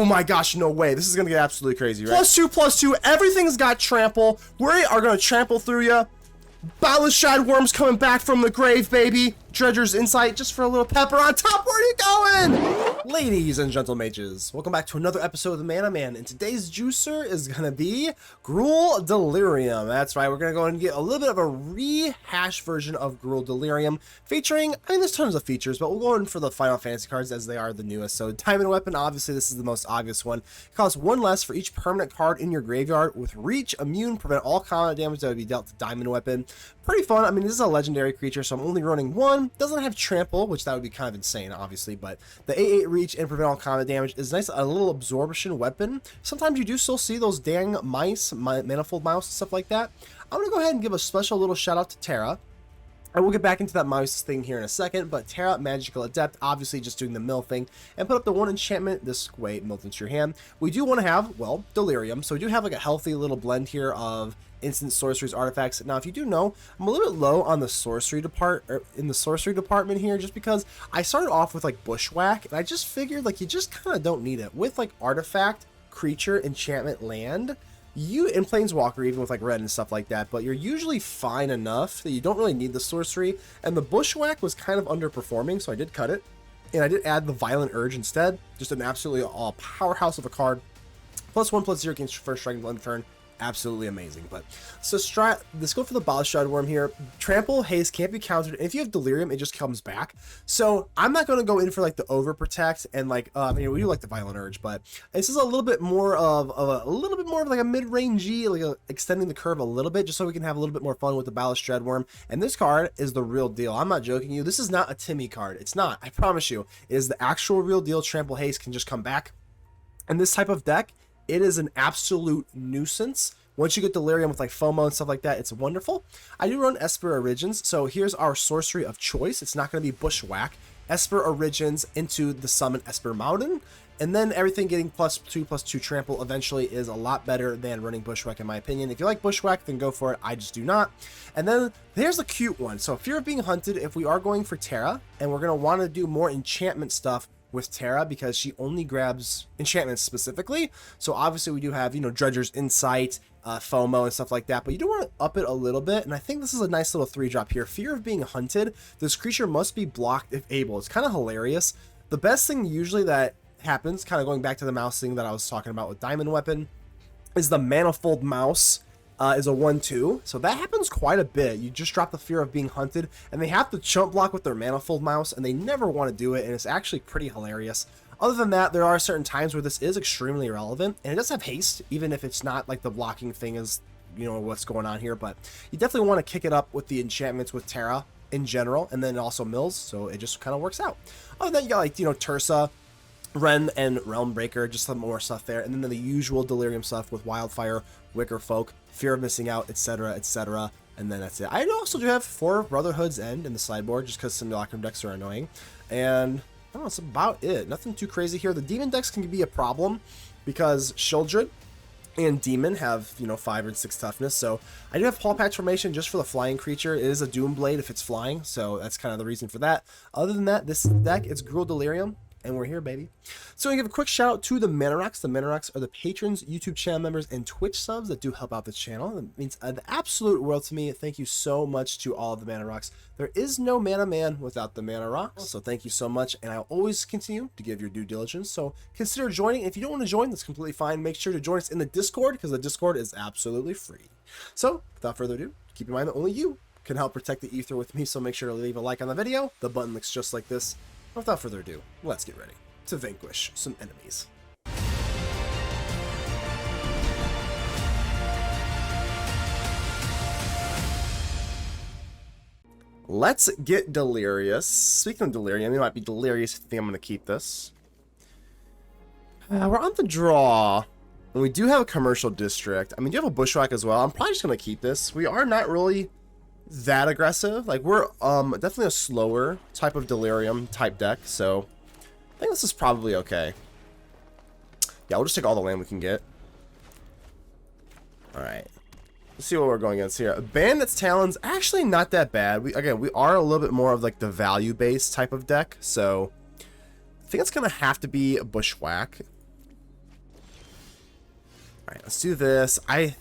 Oh my gosh, no way. This is going to get absolutely crazy, right? +2/+2. Everything's got trample. We are going to trample through you. Balustrade Wurm's coming back from the grave, baby. Dredger's Insight just for a little pepper on top. Where are you going? Ladies and gentle mages, welcome back to another episode of the Mana Man. And today's juicer is going to be Gruul Delirium. That's right, we're going to go and get a little bit of a rehash version of Gruul Delirium featuring, I mean, there's tons of features, but we'll go in for the Final Fantasy cards as they are the newest. So Diamond Weapon, obviously this is the most obvious one. It costs 1 less for each permanent card in your graveyard with Reach, Immune, prevent all combat damage that would be dealt to Diamond Weapon. Pretty fun. I mean, this is a legendary creature, so I'm only running 1. Doesn't have trample, which that would be kind of insane, obviously, but the 8/8 reach and prevent all combat damage is nice. A little absorption weapon. Sometimes you do still see those dang mice, manifold mouse, and stuff like that. I'm gonna go ahead and give a special little shout out to Terra. And we'll get back into that mouse thing here in a second, but Terra, Magical Adept, obviously just doing the mill thing, and put up the 1 enchantment this way, milled into your hand. We do want to have, well, Delirium, so we do have like a healthy little blend here of instant sorceries, artifacts. Now, if you do know, I'm a little bit low on the sorcery department here, just because I started off with like Bushwhack, and I just figured like you just kind of don't need it. With like artifact, creature, enchantment, land, you in Planeswalker, even with like red and stuff like that, but you're usually fine enough that you don't really need the sorcery. And the Bushwhack was kind of underperforming, so I did cut it, and I did add the Violent Urge instead. Just an absolutely all powerhouse of a card. +1/+0 against first strike and turn. Absolutely amazing. But so let's go for the Balustrade Wurm here. Trample, haste can't be countered, and if you have Delirium, it just comes back. So I'm not going to go in for like the overprotect and like I mean, we do like the Violent Urge, but this is a little bit more of like a mid-rangey, like extending the curve a little bit, just so we can have a little bit more fun with the Balustrade Wurm. And this card is the real deal. I'm not joking you. This is not a Timmy card. It's not. I promise you. It is the actual real deal. Trample, haste can just come back. And this type of deck, it is an absolute nuisance. Once you get Delirium with like FOMO and stuff like that, it's wonderful. I do run Esper Origins, so here's our sorcery of choice. It's not going to be Bushwhack. Esper Origins into the summon Esper Mountain, and then everything getting +2/+2 trample eventually is a lot better than running Bushwhack in my opinion. If you like Bushwhack, then go for it. I just do not. And then here's the cute one. So Fear of Being Hunted, if we are going for Terra, and we're going to want to do more enchantment stuff with Terra, because she only grabs enchantments specifically. So obviously we do have, you know, Dredger's Insight, FOMO and stuff like that, but you do want to up it a little bit. And I think this is a nice little 3-drop here. Fear of Being Hunted. This creature must be blocked if able. It's kind of hilarious. The best thing usually that happens, kind of going back to the mouse thing that I was talking about with Diamond Weapon, is the Manifold Mouse is a 1/2, so that happens quite a bit. You just drop the Fear of Being Hunted, and they have to chump block with their Manifold Mouse, and they never want to do it, and it's actually pretty hilarious. Other than that, there are certain times where this is extremely relevant, and it does have haste, even if it's not like the blocking thing is, you know, what's going on here, but you definitely want to kick it up with the enchantments with Terra in general, and then also mills, so it just kind of works out. Other than that, you got like, you know, Tersa, Wrenn and Realmbreaker, just some more stuff there, and then the usual Delirium stuff with Wildfire, Wickerfolk, Fear of Missing Out, etc., etc., and then that's it. I also do have 4 Brotherhood's End in the sideboard, just because some locker decks are annoying, and I don't know, that's about it. Nothing too crazy here. The Demon decks can be a problem, because Sheoldred and Demon have, you know, 5 and 6 toughness, so I do have Paw Patch Formation just for the flying creature. It is a Doomblade if it's flying, so that's kind of the reason for that. Other than that, this deck, it's Gruul Delirium, and we're here, baby. So I'm going to give a quick shout out to the Mana Rocks. The Mana Rocks are the patrons, YouTube channel members, and Twitch subs that do help out the channel. It means the absolute world to me. Thank you so much to all of the Mana Rocks. There is no Mana Man without the Mana Rocks, so thank you so much, and I'll always continue to give your due diligence. So consider joining. If you don't want to join, that's completely fine. Make sure to join us in the Discord, because the Discord is absolutely free. So without further ado, keep in mind that only you can help protect the ether with me, so make sure to leave a like on the video. The button looks just like this. Without further ado, let's get ready to vanquish some enemies. Let's get delirious. Speaking of delirium, you might be delirious if you think I'm going to keep this. We're on the draw. And we do have a commercial district. I mean, you have a Bushwhack as well. I'm probably just going to keep this. We are not really that aggressive. Like, we're definitely a slower type of Delirium type deck, so I think this is probably okay. Yeah, we'll just take all the land we can get. Alright. Let's see what we're going against here. Bandit's Talons, actually not that bad. We are a little bit more of like the value-based type of deck, so I think it's going to have to be a Bushwhack. Alright, let's do this. I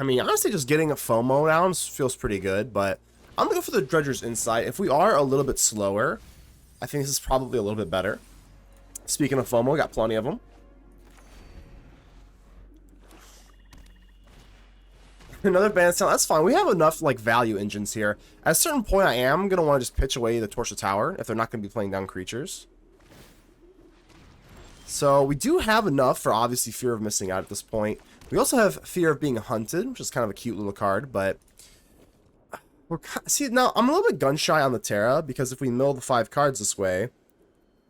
mean, honestly, just getting a FOMO down feels pretty good, but I'm going to go for the Dredger's Insight. If we are a little bit slower, I think this is probably a little bit better. Speaking of FOMO, we got plenty of them. Another band's talent. That's fine. We have enough like value engines here. At a certain point, I am going to want to just pitch away the Torsa Tower if they're not going to be playing down creatures. So we do have enough for obviously Fear of Missing Out at this point. We also have Fear of Being Hunted, which is kind of a cute little card, but see, now I'm a little bit gun shy on the Terra because if we mill the 5 cards this way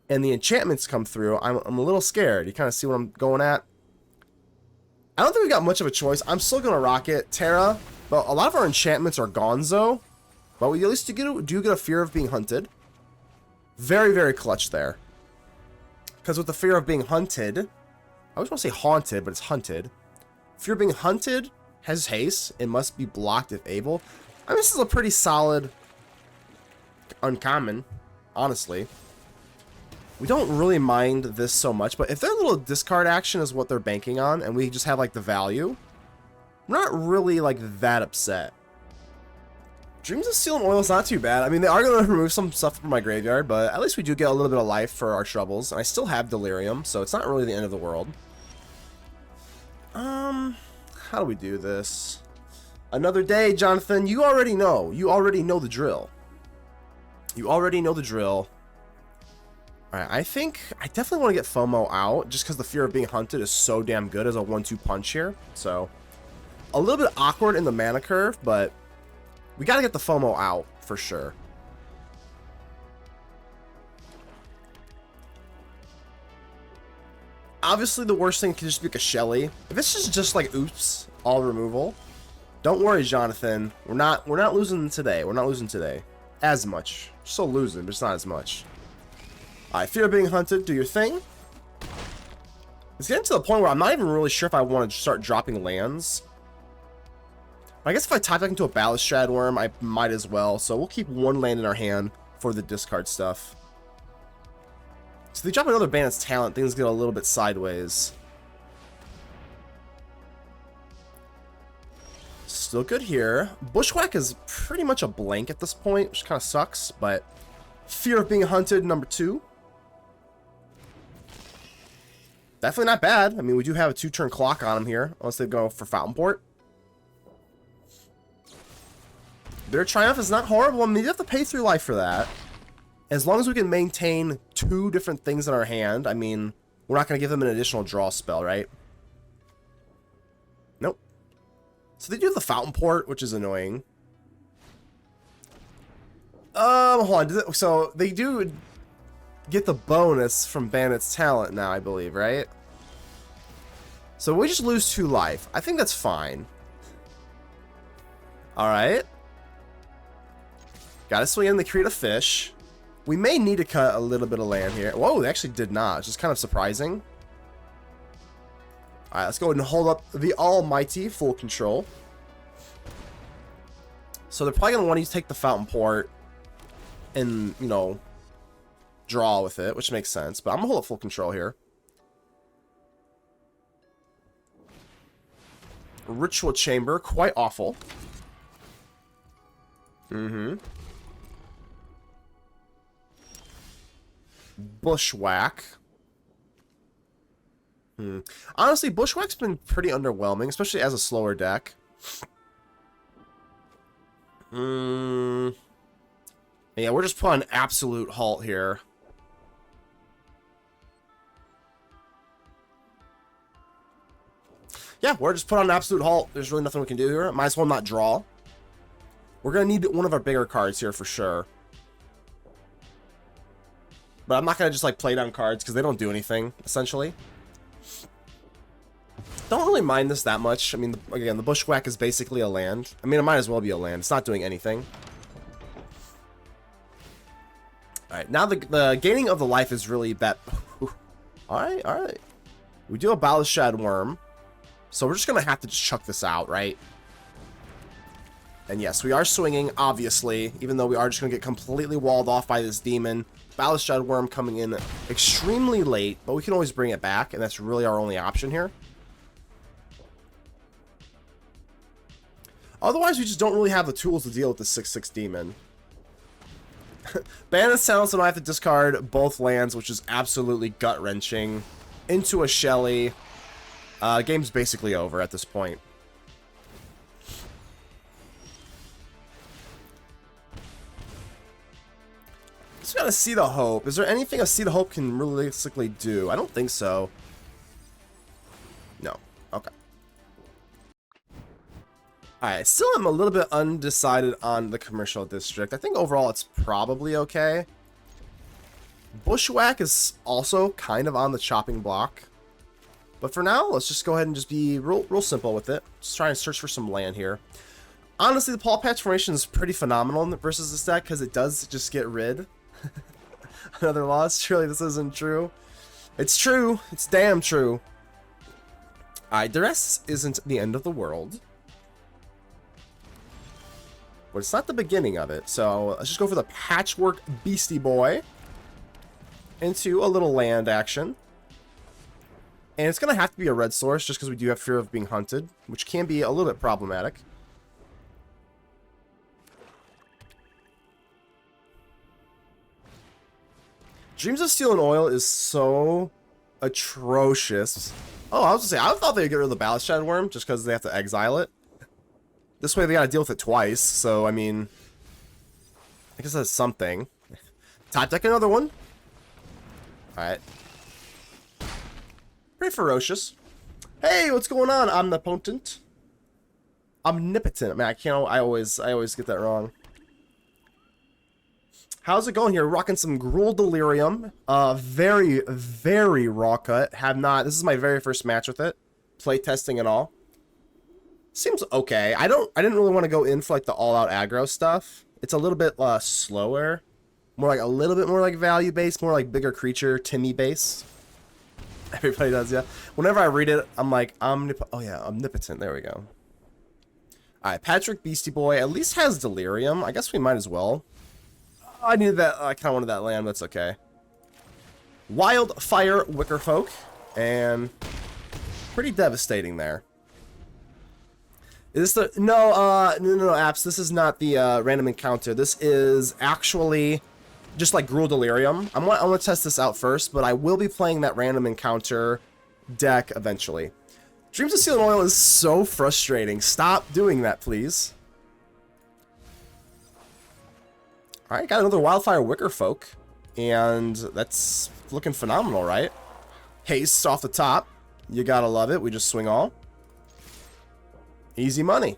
and the enchantments come through, I'm a little scared. You kind of see what I'm going at? I don't think we got much of a choice. I'm still going to rock it. Terra, but a lot of our enchantments are gonzo. But we at least do get a Fear of Being Hunted. Very, very clutch there. Because with the Fear of Being Hunted, I always want to say haunted, but it's hunted. Fear of Being Hunted has haste. It must be blocked if able. I mean, this is a pretty solid uncommon, honestly. We don't really mind this so much, but if their little discard action is what they're banking on, and we just have, like, the value, we're not really, like, that upset. Dreams of Steel and Oil is not too bad. I mean, they are going to remove some stuff from my graveyard, but at least we do get a little bit of life for our troubles. And I still have Delirium, so it's not really the end of the world. How do we do this? Another day, Jonathan. You already know. You already know the drill. You already know the drill. Alright, I think I definitely want to get FOMO out, just because the Fear of Being Hunted is so damn good as a 1-2 punch here. So, a little bit awkward in the mana curve, but we got to get the FOMO out, for sure. Obviously, the worst thing can just be like a Shelly. If this is just like, oops, all removal, don't worry, Jonathan. We're not losing today. We're not losing today. As much. We're still losing, but it's not as much. Alright, Fear of Being Hunted, do your thing. It's getting to the point where I'm not even really sure if I want to start dropping lands. I guess if I type back into a Balustrade Wurm, I might as well. So we'll keep one land in our hand for the discard stuff. So they drop another Bandit's Talent, things get a little bit sideways. Still good here. Bushwhack is pretty much a blank at this point, which kind of sucks, but Fear of Being Hunted, number 2. Definitely not bad. I mean, we do have a 2-turn clock on them here, unless they go for Fountain Port. Their Triumph is not horrible. I mean, you have to pay through life for that. As long as we can maintain 2 different things in our hand, I mean, we're not going to give them an additional draw spell, right? Nope. So they do have the Fountain Port, which is annoying. Hold on. So they do get the bonus from Bandit's Talent now, I believe, right? So we just lose 2 life. I think that's fine. Alright. Gotta swing in the create a fish. We may need to cut a little bit of land here. Whoa, they actually did not. It's just kind of surprising. Alright, let's go ahead and hold up the almighty full control. So they're probably going to want to take the Fountain Port and, you know, draw with it, which makes sense. But I'm going to hold up full control here. Ritual Chamber, quite awful. Bushwhack. Honestly, Bushwhack's been pretty underwhelming, especially as a slower deck. Yeah, we're just putting an absolute halt here. Yeah, we're just putting on an absolute halt. There's really nothing we can do here. Might as well not draw. We're going to need one of our bigger cards here for sure. But I'm not going to just like play down cards because they don't do anything, essentially. Don't really mind this that much. I mean, again, the Bushwhack is basically a land. I mean, it might as well be a land. It's not doing anything. Alright, now the gaining of the life is really that... Alright, alright. We do a Balustrade Wurm. So we're just going to have to just chuck this out, right? And yes, we are swinging, obviously, even though we are just going to get completely walled off by this demon. Balustrade Wurm coming in extremely late, but we can always bring it back, and that's really our only option here. Otherwise, we just don't really have the tools to deal with the 6/6 demon. Bandit's Talent, so I have to discard both lands, which is absolutely gut-wrenching. Into a Shelly. Game's basically over at this point. Just gotta See the Hope. Is there anything a See the Hope can realistically do? I don't think so. No. Okay. Alright, still am a little bit undecided on the commercial district. I think overall it's probably okay. Bushwhack is also kind of on the chopping block. But for now, let's just go ahead and just be real simple with it. Just try and search for some land here. Honestly, the Paw Patch formation is pretty phenomenal versus this deck because it does just get rid. Another loss? Surely this isn't true. It's true. It's damn true. Alright, the rest isn't the end of the world. But it's not the beginning of it. So let's just go for the Patchwork Beastie Boy. Into a little land action. And it's going to have to be a red source just because we do have fear of being hunted, which can be a little bit problematic. Dreams of Steel and Oil is so atrocious. Oh, I was going to say, I thought they'd get rid of the Balustrade Wurm just because they have to exile it. This way they got to deal with it twice, so I mean, I guess that's something. Top deck another one. Alright. Pretty ferocious. Hey, what's going on? Omnipotent. Omnipotent. Man, I always get that wrong. How's it going here? Rocking some Gruul Delirium. Very, very raw cut. This is my very first match with it. Play testing and all. Seems okay. I didn't really want to go in for like the all-out aggro stuff. It's a little bit slower. A little bit more like value-based, more like bigger creature, Timmy-based. Everybody does, yeah. Whenever I read it, I'm like, omnipotent. There we go. Alright, Patchwork Beastie Boy at least has Delirium. I guess we might as well. I needed that. I kind of wanted that land, but it's okay. Wildfire Wickerfolk. And pretty devastating there. Is this the... No, apps. This is not the random encounter. This is actually just like Gruul Delirium. I want to test this out first, but I will be playing that random encounter deck eventually. Dreams of Steel and Oil is so frustrating. Stop doing that, please. Alright, got another Wildfire Wickerfolk. And that's looking phenomenal, right? Haste off the top. You gotta love it. We just swing all. Easy money.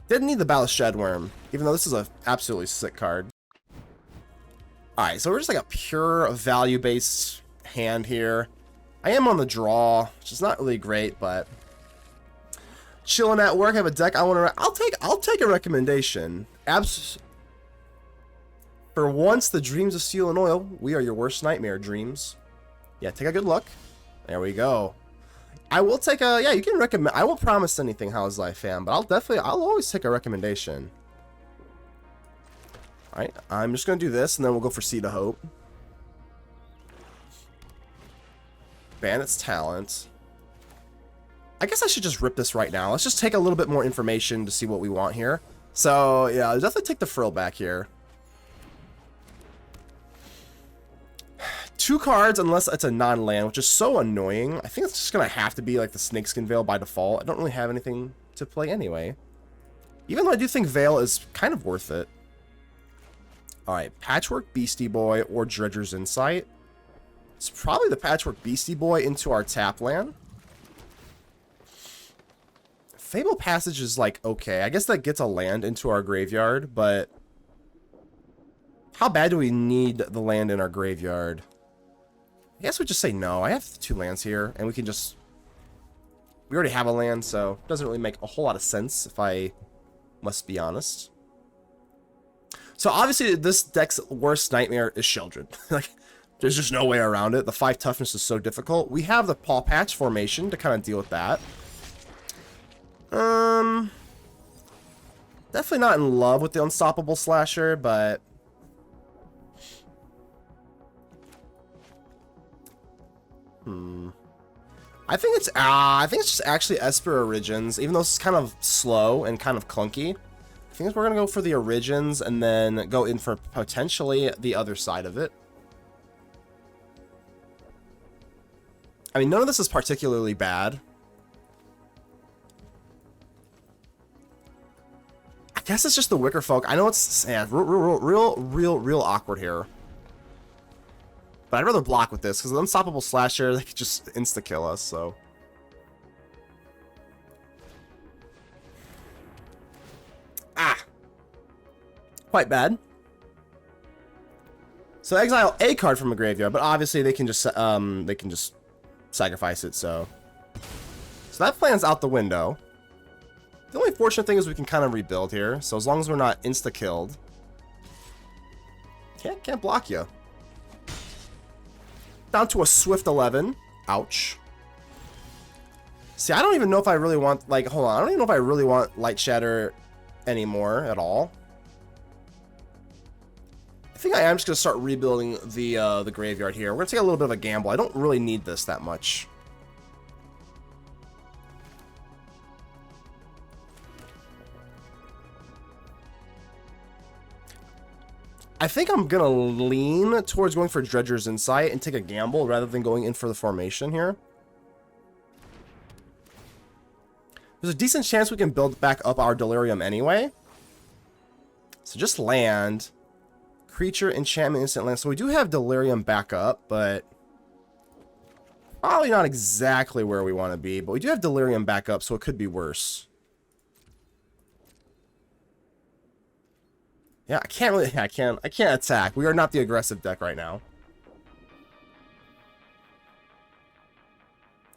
Didn't need the Balustrade Wurm, even though this is a absolutely sick card. Alright, so we're just like a pure value-based hand here. I am on the draw, which is not really great, but chilling at work. I have a deck I want to. I'll take a recommendation. For once, the Dreams of Steel and Oil. We are your worst nightmare, Dreams. Yeah, take a good look. There we go. I will take a, yeah, you can recommend, I won't promise anything, How's Life fam, but I'll always take a recommendation. Alright, I'm just going to do this, and then we'll go for Seed of Hope. Bandit's Talent. I guess I should just rip this right now. Let's just take a little bit more information to see what we want here. So, yeah, I'll definitely take the Frill back here. 2 cards unless it's a non-land, which is so annoying. I think it's just going to have to be like the Snakeskin Veil by default. I don't really have anything to play anyway. Even though I do think Veil is kind of worth it. Alright, Patchwork Beastie Boy or Dredger's Insight. It's probably the Patchwork Beastie Boy into our tap land. Fabled Passage is like, okay. I guess that gets a land into our graveyard, but how bad do we need the land in our graveyard? I guess we just say no. I have 2 lands here, and we can just... We already have a land, so it doesn't really make a whole lot of sense, if I must be honest. So obviously, this deck's worst nightmare is Sheldred. Like, there's just no way around it. The 5 toughness is so difficult. We have the Paw Patch formation to kind of deal with that. Definitely not in love with the Unstoppable Slasher, but... I think it's just actually Esper Origins, even though it's kind of slow and kind of clunky. I think we're gonna go for the Origins and then go in for potentially the other side of it. I mean, none of this is particularly bad. I guess it's just the Wickerfolk. I know it's real awkward here. But I'd rather block with this, because the Unstoppable Slasher, they could just insta-kill us, so. Ah! Quite bad. So exile a card from a graveyard, but obviously they can just sacrifice it, so. So that plan's out the window. The only fortunate thing is we can kind of rebuild here, so as long as we're not insta-killed. Can't block you. Down to a Swift 11. Ouch. See, I don't even know if I really want, like, hold on. I don't even know if I really want Lightshatter anymore at all. I think I am just going to start rebuilding the graveyard here. We're going to take a little bit of a gamble. I don't really need this that much. I think I'm going to lean towards going for Dredger's Insight and take a gamble rather than going in for the formation here. There's a decent chance we can build back up our Delirium anyway. So just land. Creature, enchantment, instant land. So we do have Delirium back up, but probably not exactly where we want to be. But we do have Delirium back up, so it could be worse. Yeah, I can't really, I can't attack. We are not the aggressive deck right now.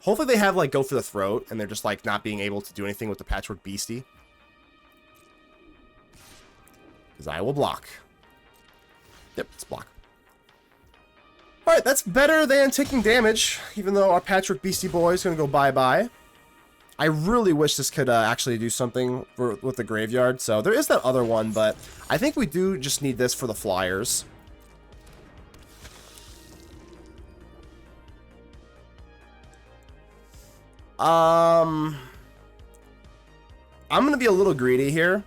Hopefully they have, like, Go for the Throat, and they're just, like, not being able to do anything with the Patchwork Beastie. Because I will block. Yep, it's block. Alright, that's better than taking damage, even though our Patchwork Beastie boy is going to go bye-bye. I really wish this could actually do something with the graveyard. So there is that other one, but I think we do just need this for the flyers. I'm going to be a little greedy here.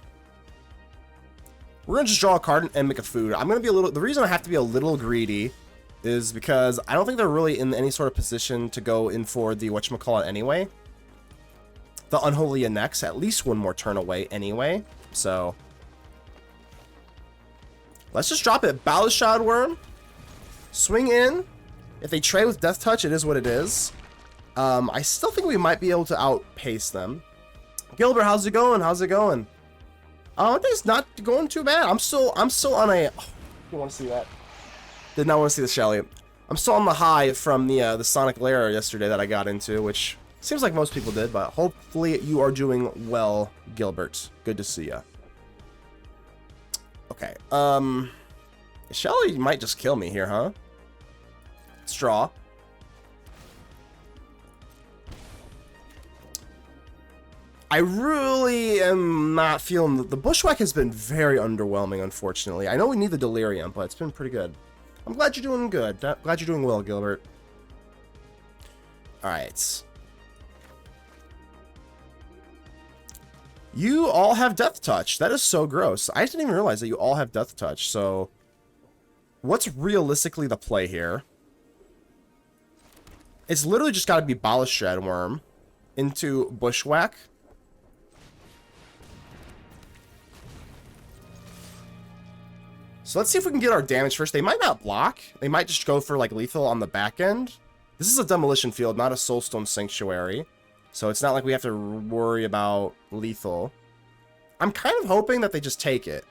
We're going to just draw a card and make a food. I'm going to be a little... The reason I have to be a little greedy is because I don't think they're really in any sort of position to go in for the whatchamacallit anyway. The Unholy Annex, at least one more turn away anyway. So let's just drop it. Balustrade Wurm. Swing in. If they trade with Death Touch, it is what it is. I still think we might be able to outpace them. Gilbert, how's it going? How's it going? I think it's not going too bad. I'm still on a... Oh, you want to see that? Did not want to see the Shelly. I'm still on the high from the Sonic Lair yesterday that I got into, which... Seems like most people did, but hopefully you are doing well, Gilbert. Good to see ya. Okay, Shelly might just kill me here, huh? Let's draw. I really am not feeling... The Bushwhack has been very underwhelming, unfortunately. I know we need the Delirium, but it's been pretty good. I'm glad you're doing good. Glad you're doing well, Gilbert. Alright. You all have Death Touch. That is so gross. I didn't even realize that you all have Death Touch. So, what's realistically the play here? It's literally just got to be Balustrade Wurm into Bushwhack. So let's see if we can get our damage first. They might not block. They might just go for, like, lethal on the back end. This is a Demolition Field, not a Soulstone Sanctuary. So it's not like we have to worry about lethal. I'm kind of hoping that they just take it.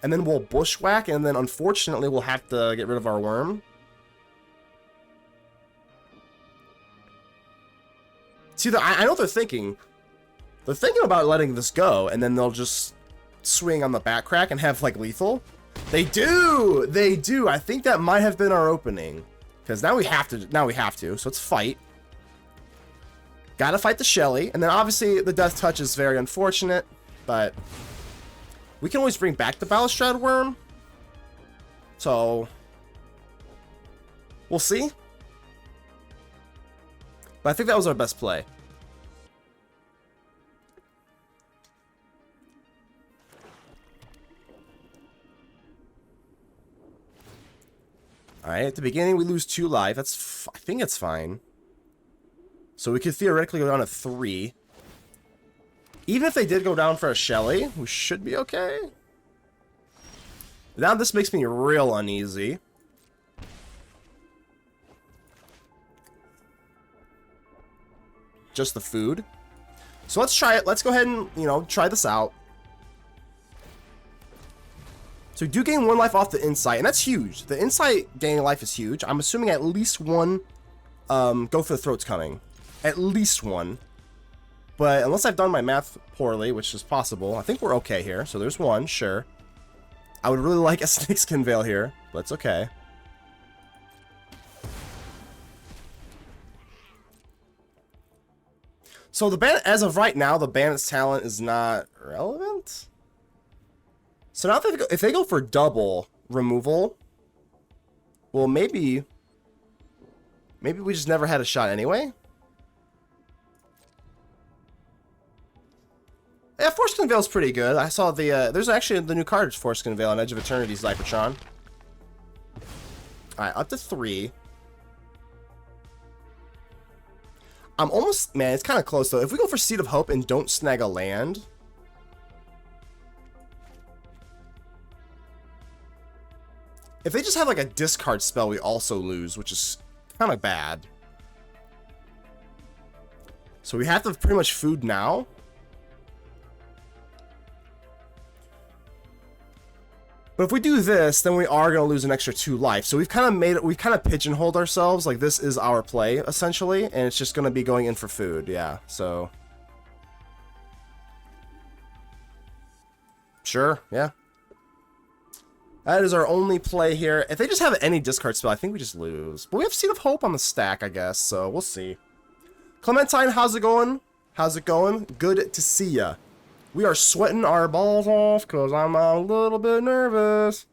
And then we'll Bushwhack, and then unfortunately we'll have to get rid of our worm. See, I know what they're thinking. They're thinking about letting this go, and then they'll just swing on the back crack and have, like, lethal. They do! They do! I think that might have been our opening. Because now we have to. So let's fight. Gotta fight the Shelly. And then obviously the Death Touch is very unfortunate. But we can always bring back the Balustrade Wurm. So we'll see. But I think that was our best play. Alright, at the beginning we lose 2 life. I think it's fine. So we could theoretically go down to 3. Even if they did go down for a Shelly, we should be okay. Now this makes me real uneasy. Just the food. So let's try it. Let's go ahead and, you know, try this out. So we do gain 1 life off the insight, and that's huge. The insight gaining life is huge. I'm assuming at least 1 go for the throat's coming. At least 1. But unless I've done my math poorly, which is possible, I think we're okay here. So there's 1, sure. I would really like a Snakeskin Veil here, but it's okay. So the bandit, as of right now, the bandit's talent is not relevant. So now if they go for double removal, well, maybe we just never had a shot anyway. Yeah, Thornspire Veil is pretty good. I saw the there's actually the new card Thornspire Veil on Edge of Eternity's Zypertron. All right, up to 3. I'm almost, man, it's kind of close though. If we go for Seed of Hope and don't snag a land, if they just have like a discard spell, we also lose, which is kind of bad. So we have to pretty much food now. But if we do this, then we are going to lose an extra 2 life. So we've kind of made it, we've kind of pigeonholed ourselves. Like this is our play, essentially. And it's just going to be going in for food. Yeah, so. Sure, yeah. That is our only play here. If they just have any discard spell, I think we just lose. But we have Seed of Hope on the stack, I guess. So we'll see. Clementine, how's it going? How's it going? Good to see ya. We are sweating our balls off because I'm a little bit nervous.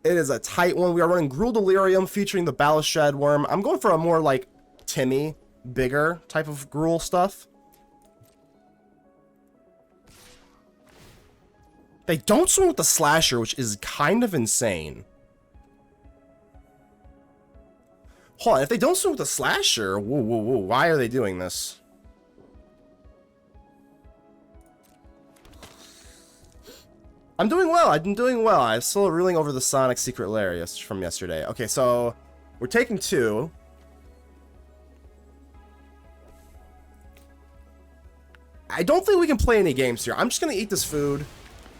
It is a tight one. We are running Gruul Delirium featuring the Balustrade Wurm. I'm going for a more like Timmy, bigger type of Gruul stuff. They don't swing with the Slasher, which is kind of insane. Hold on, if they don't swing with the Slasher, whoa, why are they doing this? I'm doing well. I've been doing well. I'm still reeling over the Sonic Secret Lair from yesterday. Okay, so we're taking 2. I don't think we can play any games here. I'm just going to eat this food.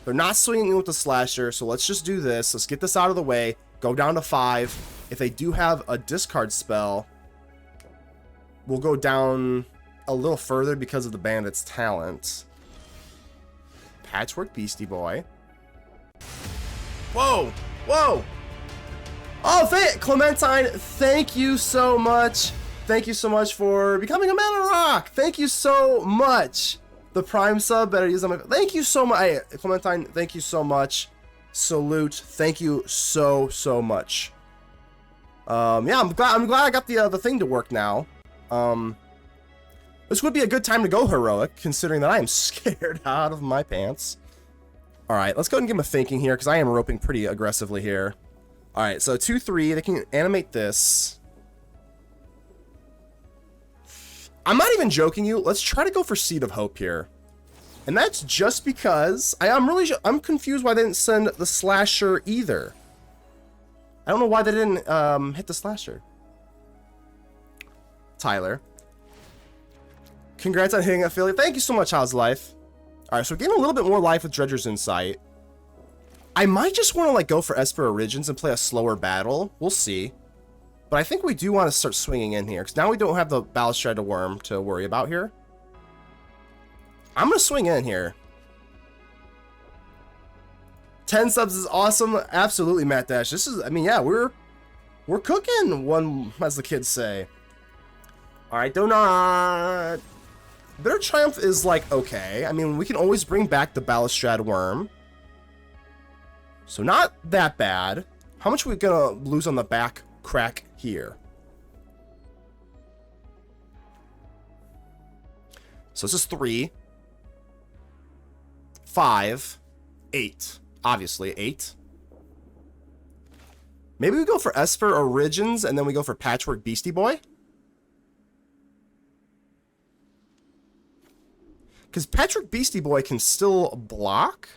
They're not swinging with the Slasher, so let's just do this. Let's get this out of the way. Go down to 5. If they do have a discard spell, we'll go down a little further because of the bandit's talent. Patchwork Beastie Boy. Whoa! Whoa! Oh, Clementine, thank you so much. Thank you so much for becoming a Mana Rock. Thank you so much. The Prime sub, better use on my... Thank you so much. Hey, Clementine, thank you so much. Salute. Thank you so much. Yeah, I'm glad I got the thing to work now. This would be a good time to go heroic, considering that I am scared out of my pants. Alright, let's go ahead and give him a thinking here, because I am roping pretty aggressively here. Alright, so 2-3, they can animate this. I'm not even joking you, let's try to go for Seed of Hope here. And that's just because, I'm confused why they didn't send the Slasher either. I don't know why they didn't hit the Slasher. Tyler. Congrats on hitting affiliate. Thank you so much, How's Life? Alright, so we're getting a little bit more life with Dredger's Insight. I might just want to like go for Esper Origins and play a slower battle. We'll see. But I think we do want to start swinging in here, because now we don't have the Balustrade Wurm to worry about here. I'm going to swing in here. 10 subs is awesome. Absolutely, Matt Dash. This is, I mean, yeah, we're cooking, one, as the kids say. Alright, Donut. Their Triumph is like, okay. I mean, we can always bring back the Balustrade Wurm. So not that bad. How much are we gonna lose on the back crack here? So this is 3, 5, 8. Obviously, 8. Maybe we go for Esper Origins, and then we go for Patchwork Beastie Boy? Because Patchwork Beastie Boy can still block.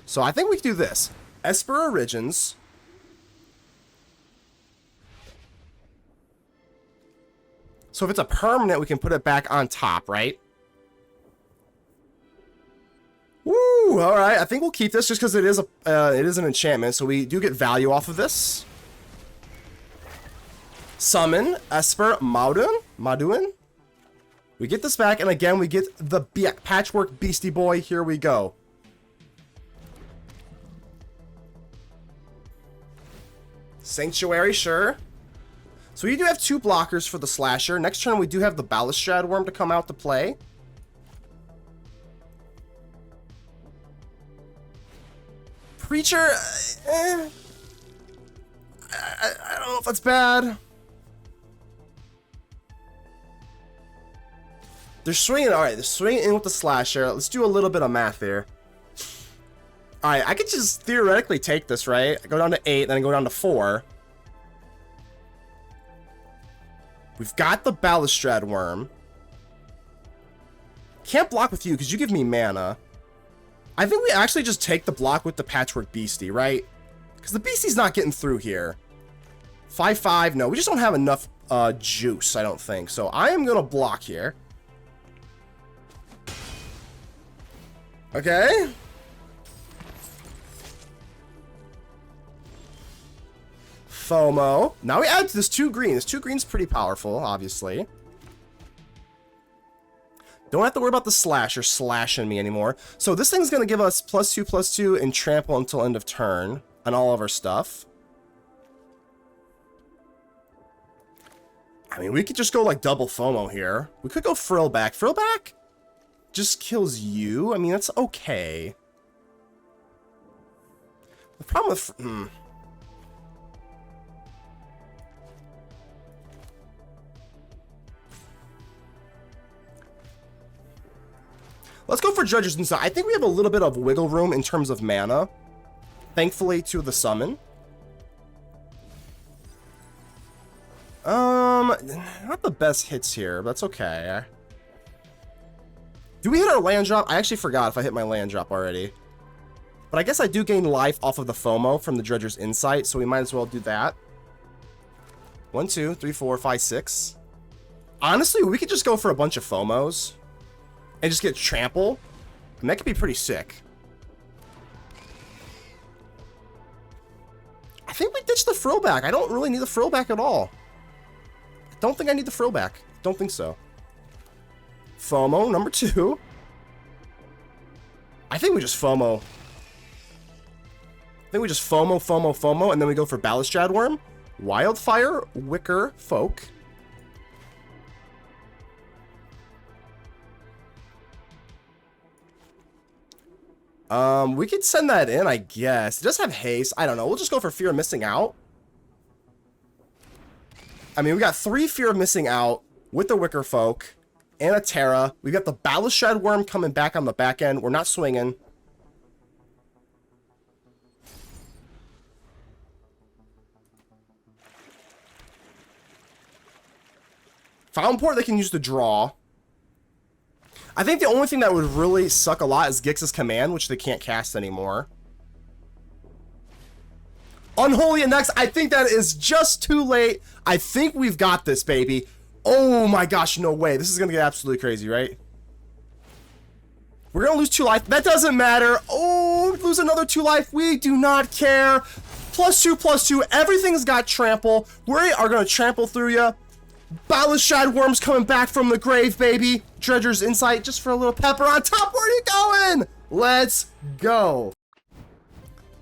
So I think we can do this. Esper Origins. So if it's a permanent, we can put it back on top, right? Woo! All right, I think we'll keep this just because it is an enchantment, so we do get value off of this. Summon Esper Maduin. We get this back, and again, we get the Patchwork Beastie Boy. Here we go. Sanctuary, sure. So we do have 2 blockers for the Slasher. Next turn, we do have the Balustrade Wurm to come out to play. Preacher, I don't know if that's bad. They're swinging. All right, they're swinging in with the Slasher. Let's do a little bit of math here. All right, I could just theoretically take this, right? I go down to 8, then I go down to 4. We've got the Balustrade Wurm. Can't block with you because you give me mana. I think we actually just take the block with the Patchwork Beastie, right? Because the Beastie's not getting through here. 5/5, no, we just don't have enough juice, I don't think. So I am going to block here. Okay. FOMO. Now we add to this 2 green. This 2 green's pretty powerful, obviously. Don't have to worry about the Slasher slashing me anymore. So this thing's going to give us +2/+2 and trample until end of turn on all of our stuff. I mean, we could just go like double FOMO here. We could go Frillback. Frillback just kills you. I mean, that's okay. The problem with... Let's go for Dredger's Inside. I think we have a little bit of wiggle room in terms of mana. Thankfully to the summon. Not the best hits here, but that's okay. Do we hit our land drop? I actually forgot if I hit my land drop already. But I guess I do gain life off of the FOMO from the Dredger's Insight, so we might as well do that. 1, 2, 3, 4, 5, 6. Honestly, we could just go for a bunch of FOMOs and just get trample, and that could be pretty sick. I think we ditched the Frillback. I don't really need the Frillback at all. I don't think I need the Frillback. Don't think so. FOMO, number 2. I think we just FOMO. I think we just FOMO, and then we go for Balustrade Wurm, Wildfire Wickerfolk. We could send that in, I guess. It does have haste. I don't know. We'll just go for Fear of Missing Out. I mean, we got 3 Fear of Missing Out with the Wickerfolk and a Terra. We got the Balustrade Wurm coming back on the back end. We're not swinging. Fountain Port, they can use to draw. I think the only thing that would really suck a lot is Gix's Command, which they can't cast anymore. Unholy Index, I think that is just too late. I think we've got this, baby. Oh my gosh, no way. This is going to get absolutely crazy, right? We're going to lose 2 life. That doesn't matter. Oh, lose another 2 life. We do not care. +2/+2. Everything's got trample. We are going to trample through you. Balustrade Wurm's coming back from the grave, baby. Dredger's Insight just for a little pepper on top. Where are you going? Let's go.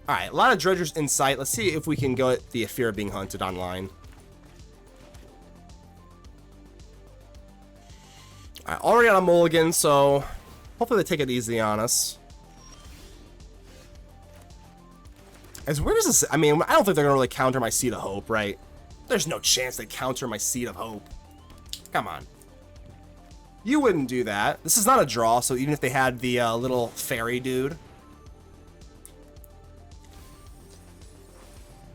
All right, a lot of Dredger's Insight. Let's see if we can go at the Fear of Being Hunted online. All right, already on a mulligan, so hopefully they take it easy on us. As weird as this, I mean, I don't think they're gonna really counter my Seed of Hope, right? There's no chance they counter my Seed of Hope. Come on. You wouldn't do that. This is not a draw, so even if they had the little fairy dude.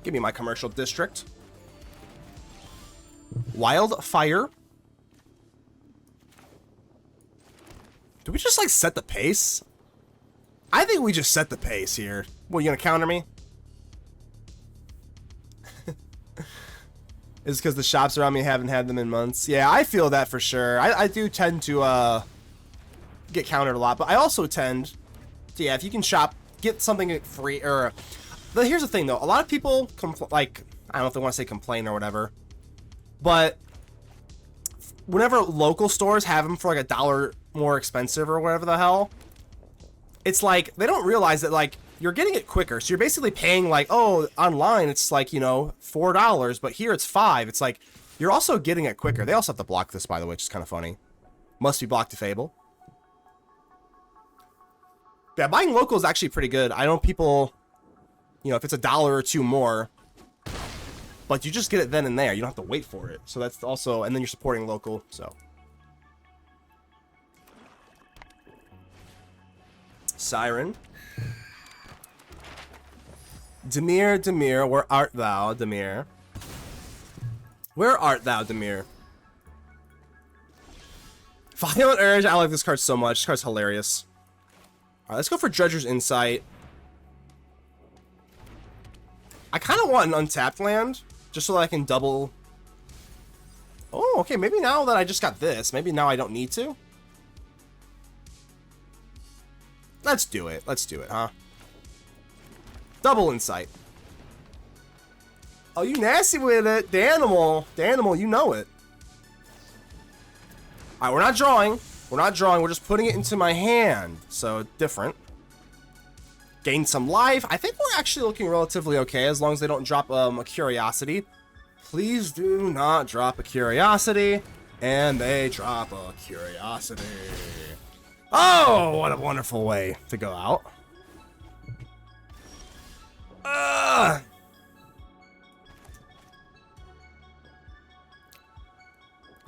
Give me my commercial district. Wildfire. Do we just like set the pace? I think we just set the pace here. What, you gonna counter me? It's because the shops around me haven't had them in months. Yeah, I feel that for sure. I do tend to get countered a lot, but I also tend to, yeah, if you can shop, get something free, or... But here's the thing, though. A lot of people, like, I don't know if they want to say complain or whatever, but whenever local stores have them for like $1 more expensive or whatever the hell, it's like, they don't realize that, like, you're getting it quicker. So you're basically paying, like, oh, online it's like, you know, $4, but here it's $5. It's like, you're also getting it quicker. They also have to block this, by the way, which is kind of funny. Must be blocked to Fable. Yeah, buying local is actually pretty good. I know people, you know, if it's $1 or $2 more, but you just get it then and there. You don't have to wait for it. So that's also, and then you're supporting local, so. Siren. Demir, Demir, where art thou, Demir? Where art thou, Demir? Violent Urge, I like this card so much. This card's hilarious. Alright, let's go for Dredger's Insight. I kind of want an untapped land, just so that I can double... Oh, okay, maybe now that I just got this, maybe now I don't need to? Let's do it, huh? Double Insight. Oh, you nasty with it. Danimal. Danimal, you know it. Alright, we're not drawing. We're not drawing. We're just putting it into my hand. So, different. Gain some life. I think we're actually looking relatively okay as long as they don't drop a Curiosity. Please do not drop a Curiosity. And they drop a Curiosity. Oh, what a wonderful way to go out.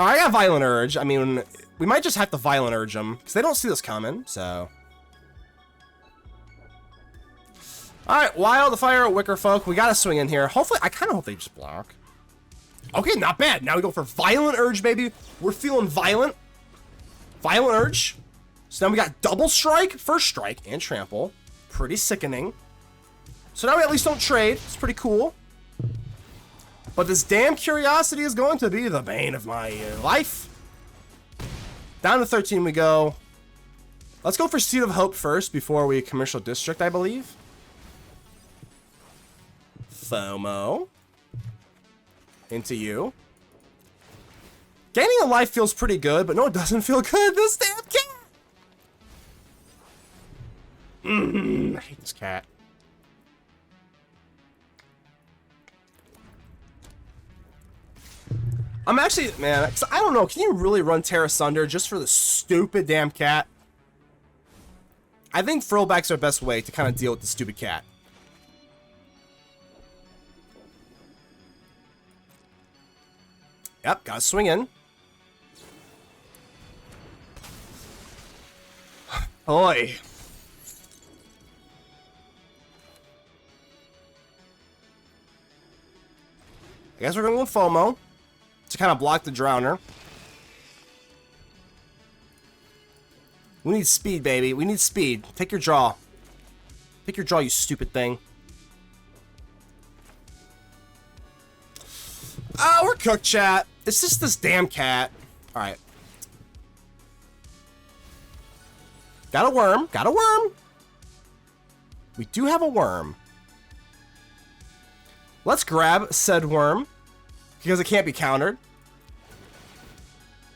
I got Violent Urge. I mean, we might just have to Violent Urge them, because they don't see this coming, so... Alright, Wildfire Wickerfolk. We gotta swing in here. Hopefully, I kind of hope they just block. Okay, not bad. Now we go for Violent Urge, baby. We're feeling violent. Violent Urge. So now we got Double Strike, First Strike, and Trample. Pretty sickening. So now we at least don't trade. It's pretty cool. But this damn Curiosity is going to be the bane of my life. Down to 13 we go. Let's go for Seed of Hope first before we Commercial District, I believe. FOMO. Into you. Gaining a life feels pretty good, but no, it doesn't feel good. This damn cat. I hate this cat. I'm actually, man, I don't know. Can you really run Terra Sunder just for the stupid damn cat? I think Frillback's our best way to kind of deal with the stupid cat. Yep, gotta swing in. Oi. I guess we're going to go with FOMO to kind of block the Drowner. We need speed, baby. We need speed. Take your draw. Take your draw, you stupid thing. Oh, we're cooked, chat. It's just this damn cat. Alright. Got a worm. Got a worm. We do have a worm. Let's grab said worm. Because it can't be countered.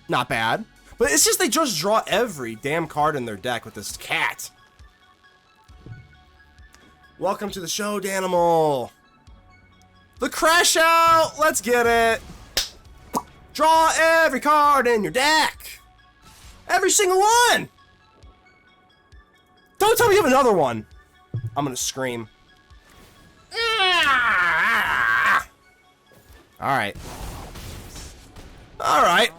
Not bad. But it's just they just draw every damn card in their deck with this cat. Welcome to the show, Danimal. The Crash Out! Let's get it! Draw every card in your deck! Every single one! Don't tell me you have another one! I'm gonna scream. Alright. Alright.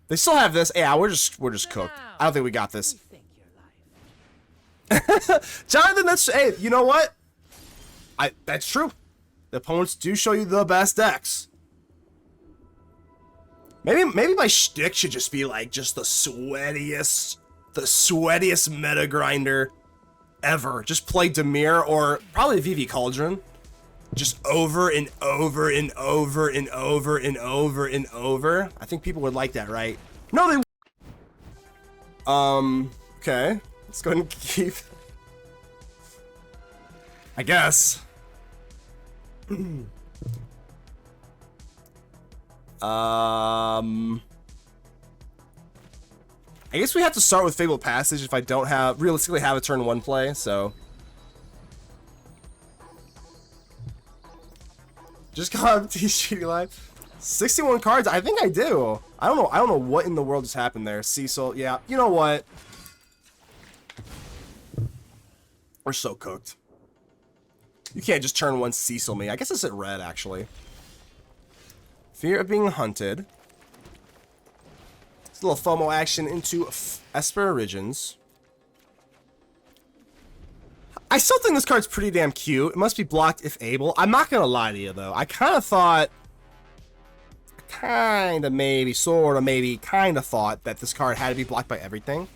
They still have this. Yeah, we're just cooked. I don't think we got this. Jonathan, that's, hey, you know what? That's true. The opponents do show you the best decks. Maybe my shtick should just be like just the sweatiest meta grinder ever. Just play Dimir or probably VV Cauldron. Just over and over and over and over and over and over. I think people would like that, right? No, they. Okay. Let's go ahead and keep. I guess. I guess we have to start with Fabled Passage if I don't realistically have a turn 1 play, so. Just got TGD Live. 61 cards, I think I do. I don't know what in the world just happened there. Cecil, yeah, you know what? We're so cooked. You can't just turn 1 Cecil me. I guess it's at red, actually. Fear of being hunted. It's a little FOMO action into Esper Origins. I still think this card's pretty damn cute. It must be blocked if able. I'm not gonna lie to you, though. I kind of thought... kind of thought that this card had to be blocked by everything.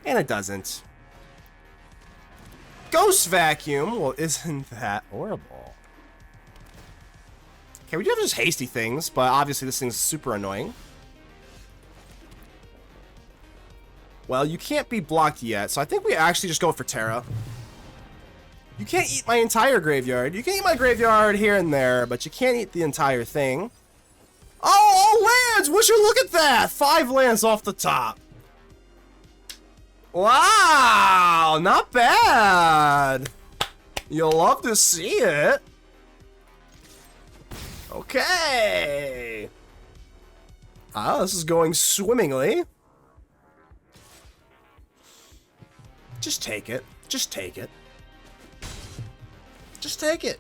And it doesn't. Ghost Vacuum. Well, isn't that horrible? Okay, we do have just hasty things, but obviously this thing's super annoying. Well, you can't be blocked yet, so I think we actually just go for Terra. You can't eat my entire graveyard. You can eat my graveyard here and there, but you can't eat the entire thing. Oh, all lands! Would you look at that? 5 lands off the top. Wow, not bad. You'll love to see it. Okay. Ah, this is going swimmingly. Just take it. Just take it. Just take it.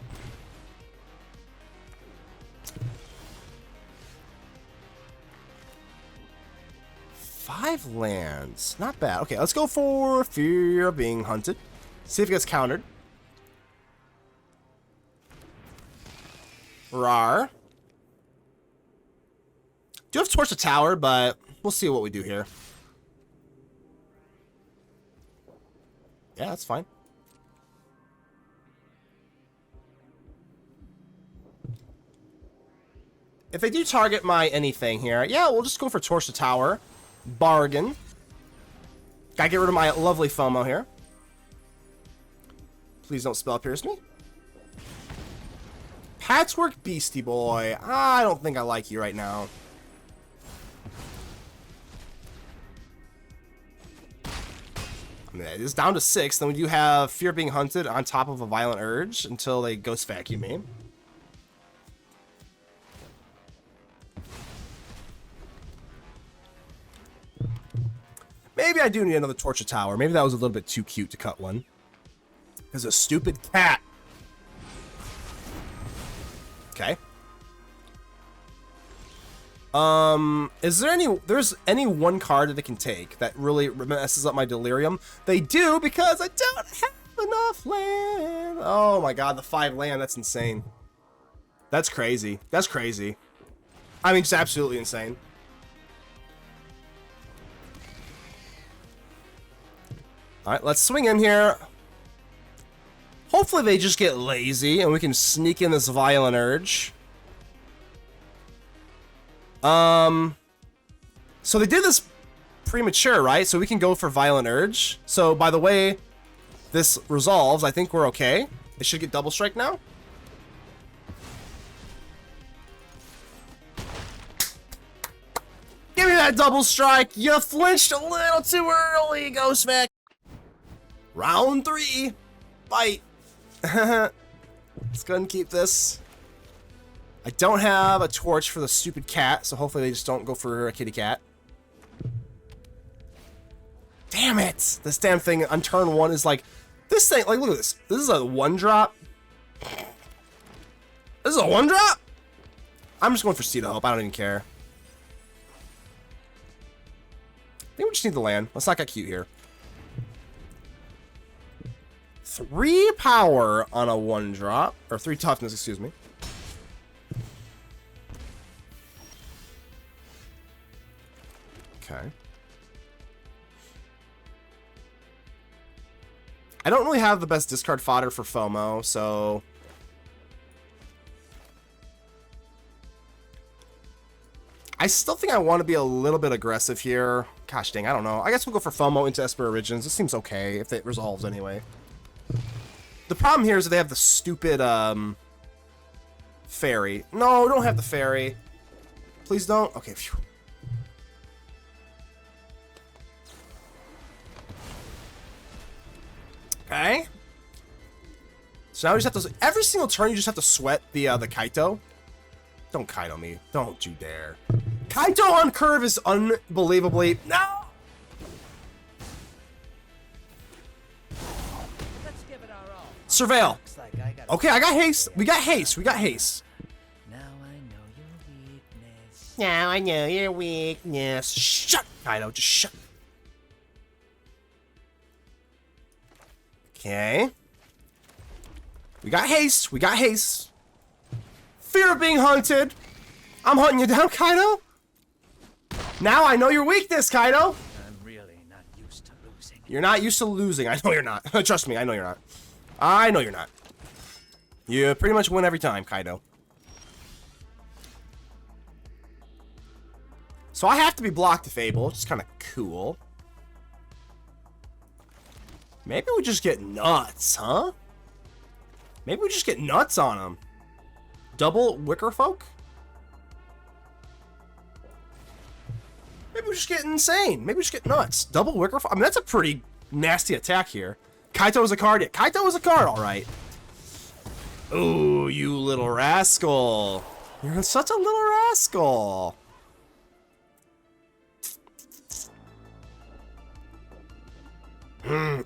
Five lands. Not bad. Okay, let's go for Fear of Being Hunted. See if it gets countered. Rar. Do have to torch the tower, but we'll see what we do here. Yeah, that's fine. If they do target my anything here, yeah, we'll just go for torch the tower. Bargain. Gotta get rid of my lovely FOMO here. Please don't spell pierce me. Patchwork Beastie boy. I don't think I like you right now. I mean, it's down to 6. Then we do have Fear of Being Hunted on top of a Violent Urge until they Ghost Vacuum me. Maybe I do need another Torture Tower. Maybe that was a little bit too cute to cut one. Because a stupid cat. Okay. There's any one card that they can take that really messes up my Delirium? They do, because I don't have enough land. Oh my god, the 5 land, that's insane. That's crazy. That's crazy. I mean, just absolutely insane. Alright, let's swing in here. Hopefully they just get lazy and we can sneak in this Violent Urge. So they did this premature, right? So we can go for Violent Urge. So by the way this resolves, I think we're okay. It should get Double Strike now. Give me that Double Strike. You flinched a little too early, Ghost Vac. Round 3. Fight. Let's go ahead and keep this. I don't have a torch for the stupid cat, so hopefully they just don't go for a kitty cat. Damn it! This damn thing on turn 1 is like... This thing, like, look at this. This is a 1-drop. This is a 1-drop? I'm just going for Seed of Hope. I don't even care. think we just need the land. Let's not get cute here. 3 power on a 1-drop. Or 3 toughness, excuse me. Okay. I don't really have the best discard fodder for FOMO, so... I still think I want to be a little bit aggressive here. Gosh dang, I don't know. I guess we'll go for FOMO into Esper Origins. This seems okay if it resolves anyway. The problem here is that they have the stupid, fairy. No, don't have the fairy. Please don't. Okay, phew. Okay. So now we just have to... Every single turn, you just have to sweat the Kaito. Don't Kaito me. Don't you dare. Kaito on curve is unbelievably... No! Let's give it our all. Surveil. Like Okay, I got haste. We got haste. We got haste. Now I know your weakness. Now I know your weakness. Shut, Kaito. Just shut. Okay. We got haste. We got haste. Fear of being hunted. I'm hunting you down, Kaito. Now I know your weakness, Kaito. I'm really not used to losing. You're not used to losing. I know you're not. Trust me, I know you're not. I know you're not. You pretty much win every time, Kaito. So I have to be blocked to Fable, which is kind of cool. Maybe we just get nuts, huh? Maybe we just get nuts on him. Double Wickerfolk? Maybe we just get insane. Maybe we just get nuts. Double Wickerfolk? I mean, that's a pretty nasty attack here. Kaito is a card. Yeah, Kaito is a card, all right. Ooh, you little rascal. You're such a little rascal.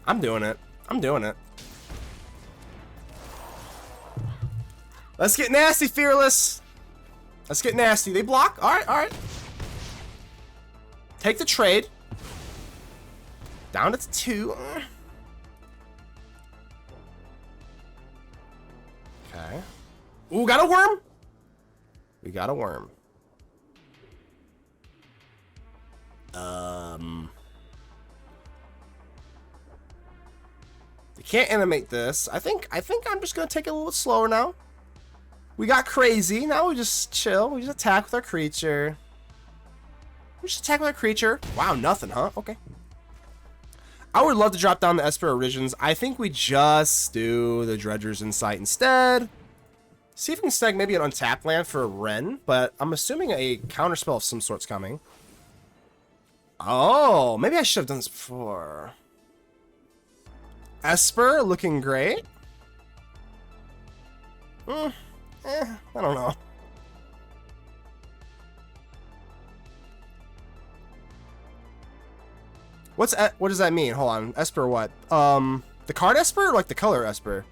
I'm doing it. I'm doing it. Let's get nasty, Fearless. Let's get nasty. They block. All right, all right. Take the trade. Down to 2. Okay. Ooh, got a worm? We got a worm. You can't animate this. I think I'm just gonna take it a little slower now. We got crazy. Now we just chill. We just attack with our creature. We just attack with our creature. Wow, nothing, huh? Okay. I would love to drop down the Esper Origins. I think we just do the Dredger's Insight instead. See if we can snag maybe an untapped land for a Wrenn, but I'm assuming a counterspell of some sort's coming. Oh, maybe I should have done this before. Esper looking great. I don't know. What does that mean? Hold on. Esper what? The card Esper or like the color Esper?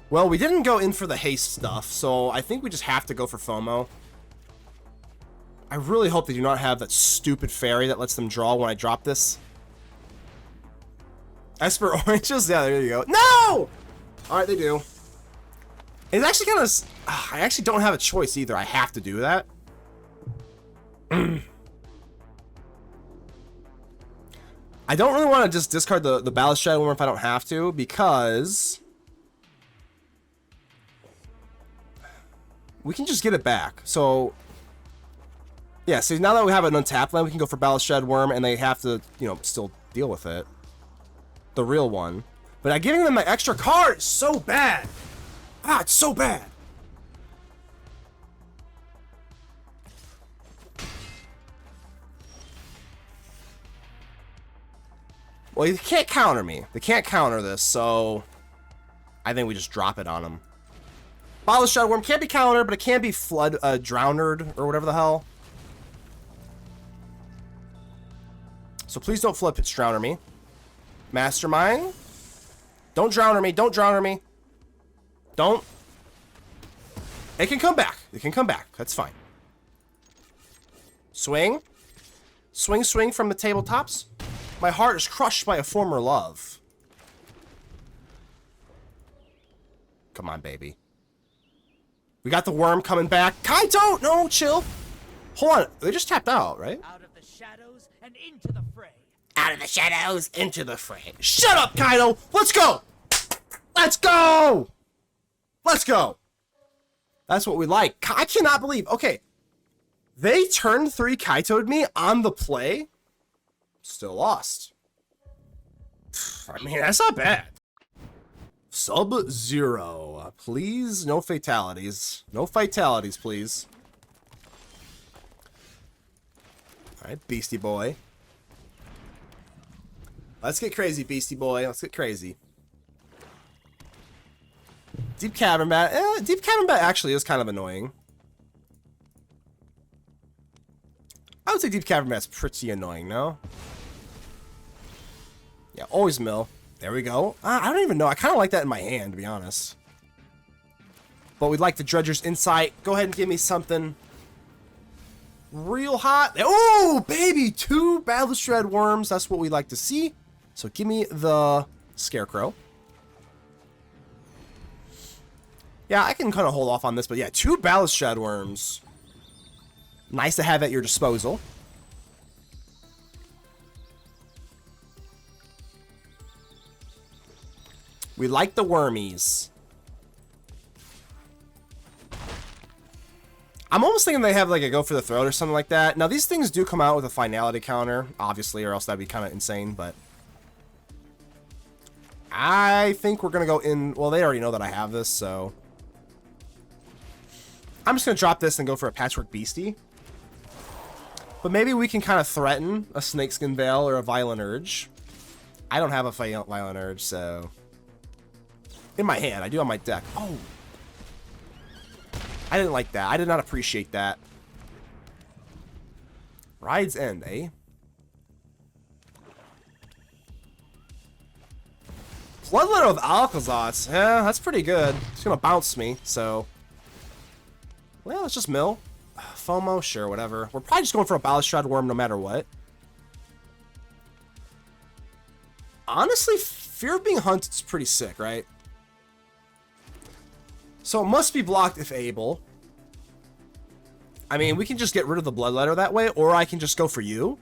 Well, we didn't go in for the haste stuff, so I think we just have to go for FOMO. I really hope they do not have that stupid fairy that lets them draw when I drop this. Esper Origins? Yeah, there you go. No! Alright, they do. It's actually kind of... I actually don't have a choice either. I have to do that. I don't really want to just discard the Balustrade Wurm if I don't have to, because... we can just get it back. So... yeah, so now that we have an untapped land, we can go for Balustrade Wurm, and they have to, you know, still deal with it. The real one. But giving them my extra card is so bad. Ah, it's so bad. Well, they can't counter me. They can't counter this, so I think we just drop it on them. Balustrade Wurm can't be countered, but it can be Drowned or whatever the hell. So please don't flip it, Drowner me. Mastermind. Don't Drowner me. Don't Drowner me. Don't. It can come back. It can come back. That's fine. Swing. Swing, swing from the tabletops. My heart is crushed by a former love. Come on, baby. We got the worm coming back. Kaito! No, chill. Hold on. They just tapped out, right? Out of the shadows and into the fray. Out of the shadows, into the fray. Shut up, Kaito! Let's go! Let's go! Let's go! That's what we like. I cannot believe. Okay. They turned 3 Kaito'd me on the play. Still lost. I mean, that's not bad. Sub-Zero. Please, no fatalities. No fatalities, please. Alright, Beastie Boy. Let's get crazy, Beastie Boy. Let's get crazy. Deep Cavern Bat. Deep Cavern Bat actually is kind of annoying. I would say Deep Cavern Bat's pretty annoying, no? Yeah, always mill. There we go. I don't even know. I kind of like that in my hand, to be honest. But we'd like the Dredger's Insight. Go ahead and give me something real hot. Oh, baby! 2 Balustrade Wurms. That's what we like to see. So give me the Scarecrow. Yeah, I can kind of hold off on this, but yeah, 2 Balustrade Wurms. Nice to have at your disposal. We like the wormies. I'm almost thinking they have like a go for the throat or something like that. Now, these things do come out with a finality counter, obviously, or else that'd be kind of insane, but I think we're going to go in. Well, they already know that I have this, so I'm just going to drop this and go for a Patchwork Beastie. But maybe we can kind of threaten a Snakeskin Veil or a Violent Urge. I don't have a Violent Urge, so in my hand. I do on my deck. Oh. I didn't like that. I did not appreciate that. Ride's End, eh? Bloodletter with Alcazats. Yeah, that's pretty good. It's gonna bounce me, so well, let's just mill. FOMO, sure, whatever. We're probably just going for a Balustrade Wurm no matter what. Honestly, Fear of Being Hunted is pretty sick, right? So it must be blocked if able. I mean, we can just get rid of the Bloodletter that way, or I can just go for you.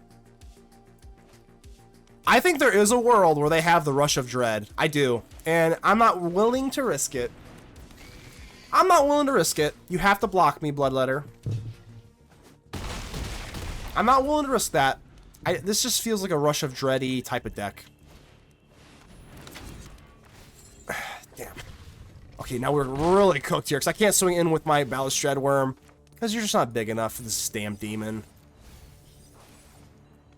I think there is a world where they have the Rush of Dread. I do. And I'm not willing to risk it. I'm not willing to risk it. You have to block me, Bloodletter. I'm not willing to risk that. This just feels like a Rush of Dread-y type of deck. Damn. Okay, now we're really cooked here, because I can't swing in with my Balustrade Wurm, because you're just not big enough for this damn demon.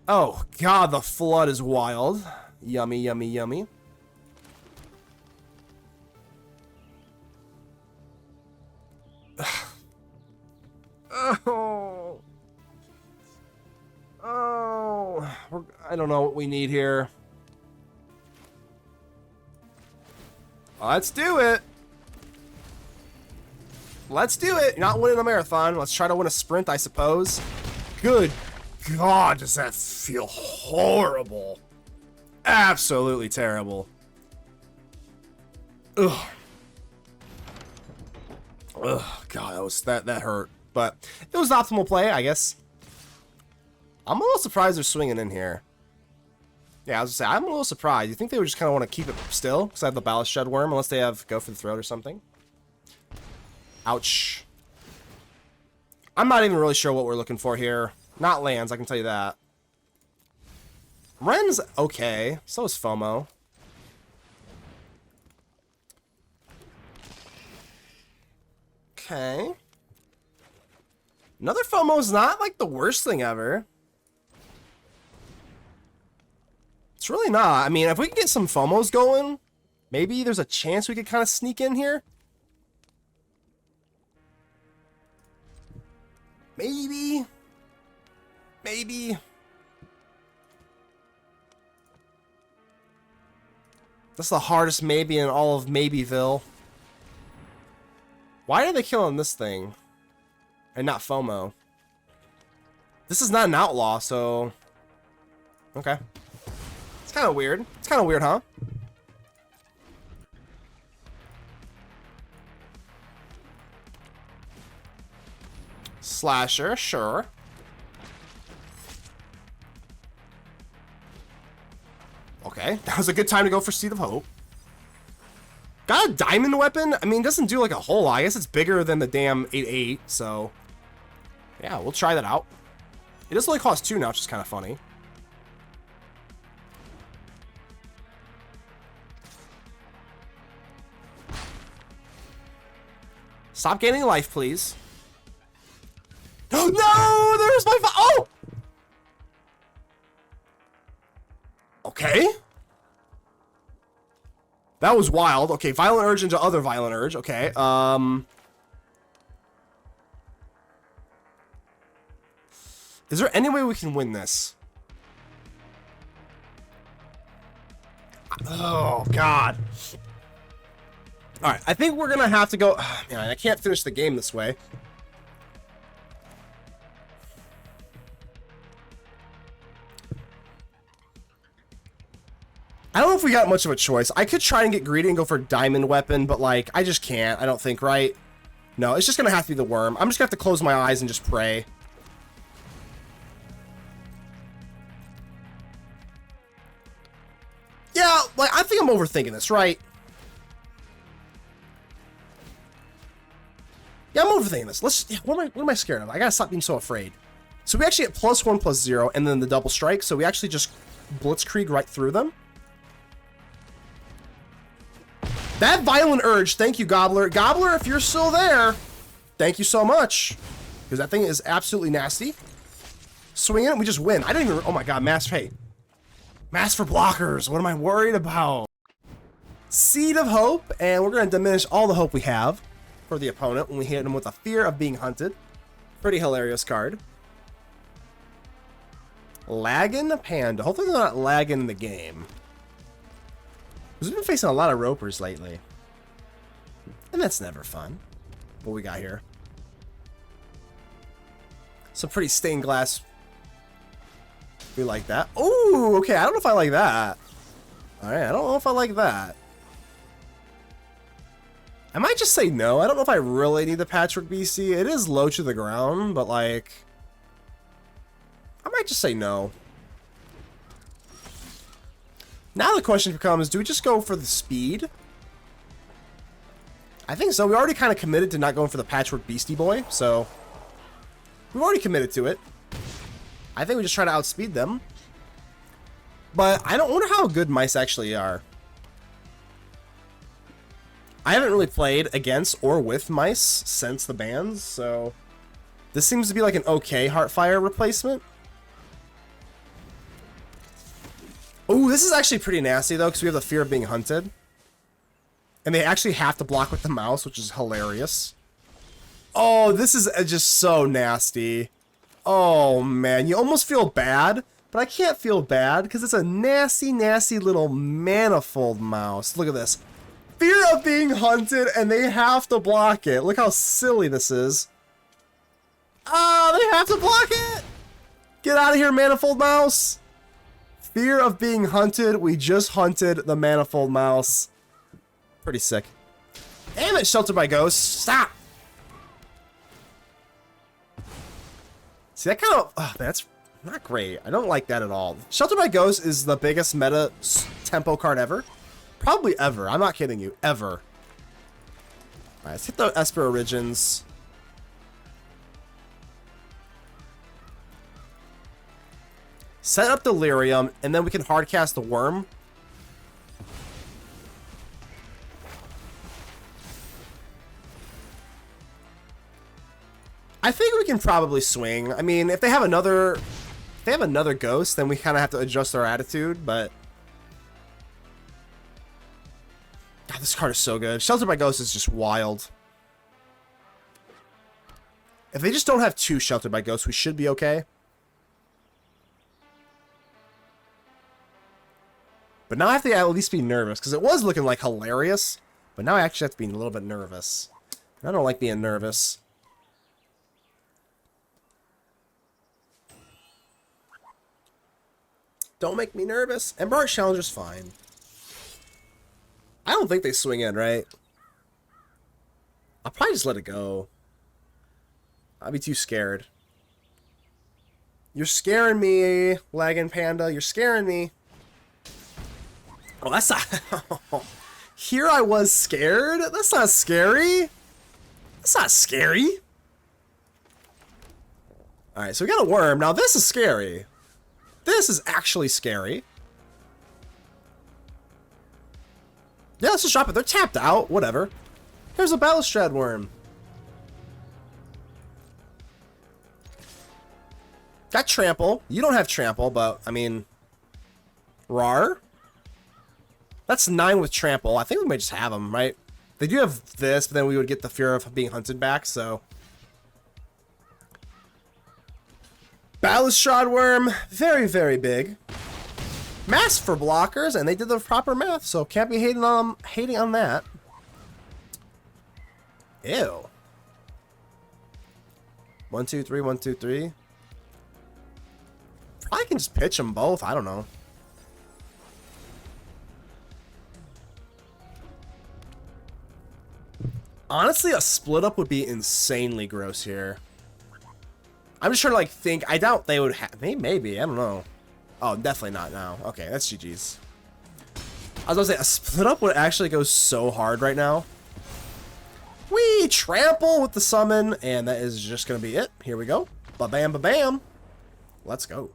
Oh, God, the flood is wild. Yummy, yummy, yummy. Oh. Oh. I don't know what we need here. Let's do it. Let's do it. You're not winning a marathon. Let's try to win a sprint, I suppose. Good God, does that feel horrible. Absolutely terrible. Ugh. Ugh, God, that hurt. But it was the optimal play, I guess. I'm a little surprised they're swinging in here. Yeah, I was gonna say, I'm a little surprised. You think they would just kind of want to keep it still? Because I have the Balustrade Wurm, unless they have go for the throat or something. Ouch. I'm not even really sure what we're looking for here. Not lands, I can tell you that. Wren's okay. So is FOMO. Okay. Another FOMO is not like the worst thing ever. It's really not. I mean, if we can get some FOMOs going, maybe there's a chance we could kind of sneak in here. Maybe. Maybe. That's the hardest maybe in all of Maybeville. Why are they killing this thing? And not FOMO? This is not an outlaw, so... Okay. It's kind of weird. It's kind of weird, huh? Slasher, sure. Okay, that was a good time to go for Seed of Hope. Got a diamond weapon? I mean, it doesn't do like a whole lot. I guess it's bigger than the damn 8/8, so... Yeah, we'll try that out. It does only cost 2 now, which is kind of funny. Stop gaining life, please. Oh, no! There's my... Oh! Okay. That was wild. Okay, Violent Urge into other Violent Urge. Okay, Is there any way we can win this? Oh, God. Alright, I think we're gonna have to go... Oh, man, I can't finish the game this way. I don't know if we got much of a choice. I could try and get greedy and go for Diamond Weapon, but, like, I just can't. I don't think, right? No, it's just gonna have to be the Worm. I'm just gonna have to close my eyes and just pray. Yeah, like, I think I'm overthinking this, right? Yeah, I'm overthinking this. Let's... Yeah, what am I scared of? I gotta stop being so afraid. So we actually get +1/+0, and then the double strike, so we actually just Blitzkrieg right through them. That Violent Urge, thank you, Gobbler. Gobbler, if you're still there, thank you so much. Because that thing is absolutely nasty. Swing it, we just win. I didn't even... Oh my god, Mass... Hey. Mass for blockers. What am I worried about? Seed of Hope, and we're going to diminish all the hope we have for the opponent when we hit him with a Fear of Being Hunted. Pretty hilarious card. Laggin' Panda. Hopefully they're not lagging the game. Because we've been facing a lot of ropers lately. And that's never fun. What we got here? Some pretty stained glass. We like that. Oh, okay. I don't know if I like that. Alright, I don't know if I like that. I might just say no. I don't know if I really need the Patchwork Beastie. It is low to the ground, but like... I might just say no. Now the question becomes, do we just go for the speed? I think so. We already kind of committed to not going for the Patchwork Beastie Boy, so... We've already committed to it. I think we just try to outspeed them. But I don't wonder how good mice actually are. I haven't really played against or with mice since the bans, so... This seems to be like an okay Heartfire replacement. Oh, this is actually pretty nasty, though, because we have the Fear of Being Hunted. And they actually have to block with the mouse, which is hilarious. Oh, this is just so nasty. Oh, man. You almost feel bad, but I can't feel bad, because it's a nasty, nasty little manifold mouse. Look at this. Fear of Being Hunted, and they have to block it. Look how silly this is. Ah, they have to block it! Get out of here, manifold mouse! Fear of Being Hunted. We just hunted the manifold mouse. Pretty sick. Damn it, Sheltered by Ghosts. Stop! See, that kind of... Oh, that's not great. I don't like that at all. Sheltered by Ghosts is the biggest meta tempo card ever. Probably ever. I'm not kidding you. Ever. Alright, let's hit the Esper Origins. Set up Delirium, and then we can hardcast the Worm. I think we can probably swing. I mean, if they have another ghost, then we kind of have to adjust our attitude, but... God, this card is so good. Sheltered by Ghosts is just wild. If they just don't have 2 Sheltered by Ghosts, we should be okay. But now I have to at least be nervous, because it was looking like hilarious, but now I actually have to be a little bit nervous. I don't like being nervous. Don't make me nervous. And Barrage Challenger's fine. I don't think they swing in, right? I'll probably just let it go. I'll be too scared. You're scaring me, Laggin' Panda. You're scaring me. Oh, that's not... Here I was scared? That's not scary. That's not scary. Alright, so we got a worm. Now this is scary. This is actually scary. Yeah, let's just drop it. They're tapped out. Whatever. Here's a Balustrade Wurm. Got Trample. You don't have Trample, but, I mean... Rar? That's 9 with Trample. I think we might just have them, right? They do have this, but then we would get the fear of being hunted back, so... Balustrade Wurm. Very, very big. Mass for blockers, and they did the proper math, so can't be hating on that. Ew. 1, 2, 3, 1, 2, 3. Probably can just pitch them both. I don't know. Honestly, a split up would be insanely gross here. I'm just trying to like think. I doubt they would have. Maybe. I don't know. Oh, definitely not now. Okay, that's GG's. I was going to say, a split up would actually go so hard right now. We trample with the summon, and that is just going to be it. Here we go. Ba-bam, ba-bam. Let's go.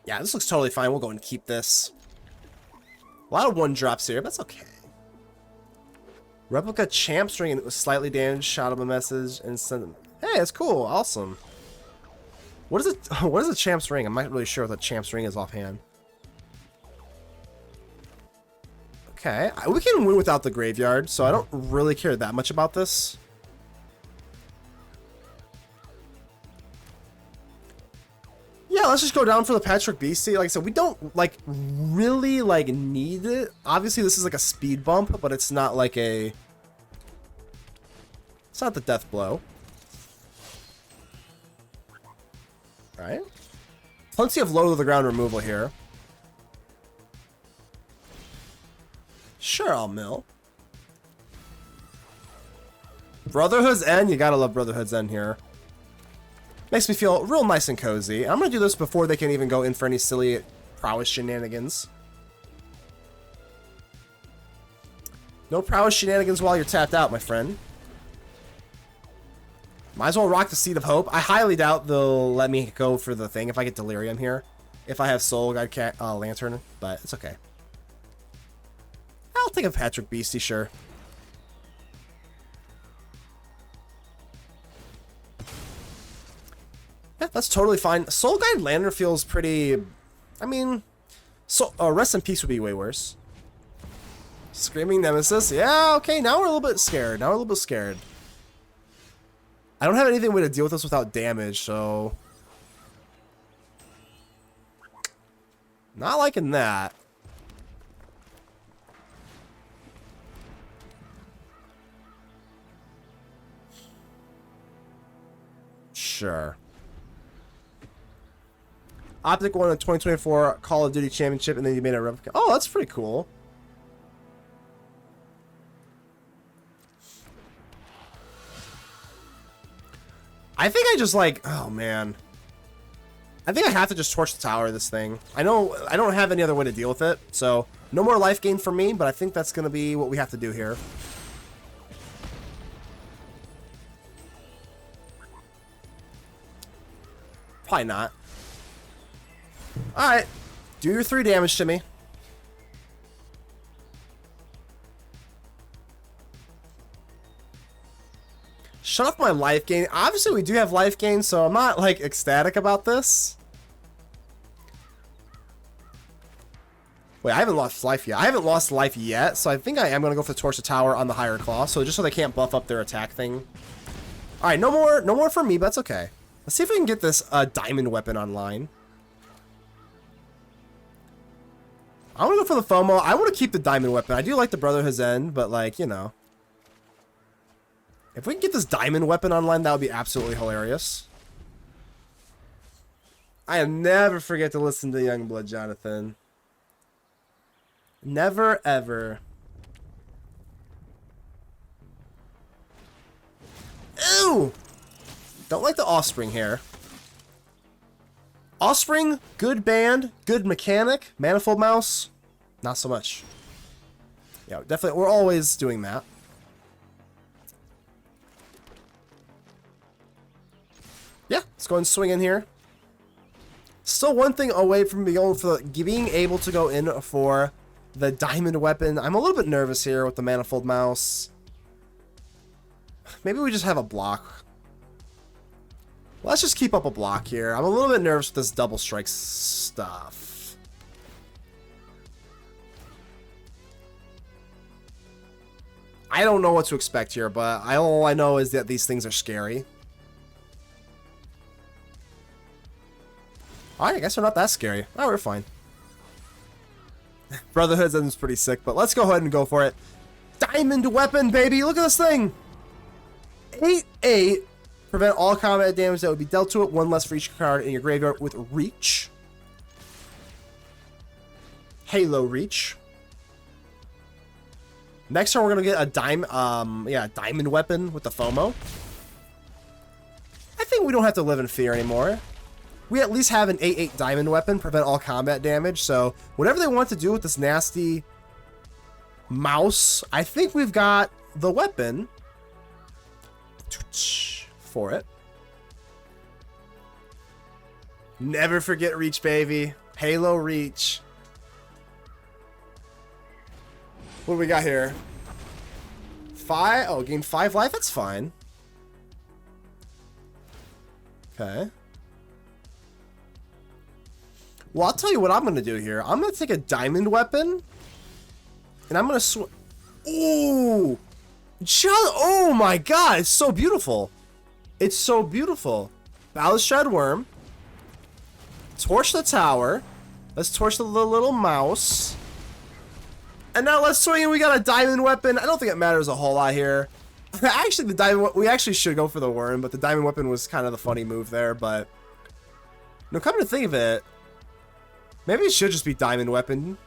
Yeah, this looks totally fine. We'll go and keep this. A lot of 1-drops here, but that's okay. Replica Champ's Ring, and it was slightly damaged. Shot him a message and sent him. Hey, that's cool. Awesome. What is it? What is a Champ's Ring? I'm not really sure what the Champ's Ring is offhand. Okay, we can win without the graveyard, so I don't really care that much about this. Yeah, let's just go down for the Patchwork Beastie. Like I said, we don't like really like need it. Obviously, this is like a speed bump, but it's not like a. It's not the death blow. All right. Plenty of low to the ground removal here. Sure, I'll mill. Brotherhood's End. You gotta love Brotherhood's End here. Makes me feel real nice and cozy. I'm gonna do this before they can even go in for any silly prowess shenanigans. No prowess shenanigans while you're tapped out, my friend. Might as well rock the Seed of Hope. I highly doubt they'll let me go for the thing if I get Delirium here. If I have Soul Guide Lantern, but it's okay. I'll take a Patchwork Beastie, sure. Yeah, that's totally fine. Soul Guide Lantern feels pretty... I mean... So, Rest in Peace would be way worse. Screaming Nemesis. Yeah, okay, now we're a little bit scared. Now we're a little bit scared. I don't have anything way to deal with this without damage, so... Not liking that. Sure. Optic won a 2024 Call of Duty Championship, and then you made a replica. Oh, that's pretty cool. I think I just like... Oh, man. I think I have to just torch the tower of this thing. I know I don't have any other way to deal with it, so no more life gain for me, but I think that's going to be what we have to do here. Probably not. Alright. Do your 3 damage to me. Shut off my life gain. Obviously, we do have life gain, so I'm not, like, ecstatic about this. Wait, I haven't lost life yet. I haven't lost life yet, so I think I am going to go for the Torch the Tower on the Higher Claw, so just so they can't buff up their attack thing. Alright, no more for me, but that's okay. Let's see if we can get this diamond weapon online. I want to go for the FOMO. I want to keep the diamond weapon. I do like the Brotherhood's End, but like, you know. If we can get this diamond weapon online, that would be absolutely hilarious. I am never forget to listen to Youngblood, Jonathan. Never, ever. Ew! Don't like the Offspring here. Offspring, good band, good mechanic. Manifold Mouse, not so much. Yeah, definitely, we're always doing that. Yeah, let's go and swing in here. Still one thing away from being able to go in for the diamond weapon. I'm a little bit nervous here with the Manifold Mouse. Maybe we just have a block. Let's just keep up a block here. I'm a little bit nervous with this double strike stuff. I don't know what to expect here, but all I know is that these things are scary. Alright, I guess they're not that scary. Oh, we're fine. Brotherhood is pretty sick, but let's go ahead and go for it. Diamond weapon, baby! Look at this thing! 8/8. Prevent all combat damage that would be dealt to it. One less for each card in your graveyard with Reach. Halo Reach. Next turn, we're gonna get a diamond weapon with the FOMO. I think we don't have to live in fear anymore. We at least have an 8/8 diamond weapon, prevent all combat damage. So whatever they want to do with this nasty mouse, I think we've got the weapon for it. Never forget Reach, baby. Halo Reach. What do we got here? 5. Oh, gain 5 life. That's fine. Okay. Well, I'll tell you what I'm going to do here. I'm going to take a diamond weapon. And I'm going to Ooh! Oh my god, it's so beautiful. It's so beautiful. Balustrade Wurm. Torch the tower. Let's torch the little mouse. And now let's swing and we got a diamond weapon. I don't think it matters a whole lot here. Actually, we actually should go for the worm, but the diamond weapon was kind of the funny move there, but no, come to think of it, maybe it should just be diamond weapon.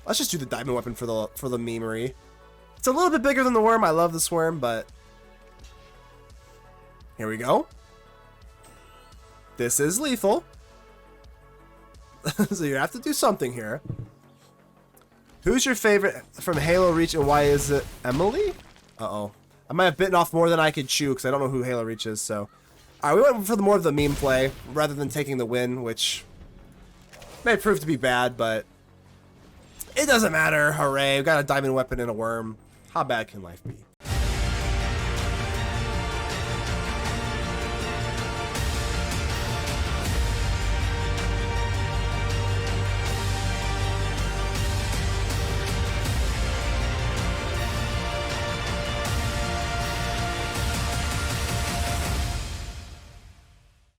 Let's just do the diamond weapon for the memery. It's a little bit bigger than the worm. I love this worm, but here we go. This is lethal. So you have to do something here. Who's your favorite from Halo Reach and why is it Emily? Uh-oh. I might have bitten off more than I could chew because I don't know who Halo Reach is, so. Alright, we went for more of the meme play rather than taking the win, which may prove to be bad, but it doesn't matter. Hooray. We got a diamond weapon and a worm. How bad can life be?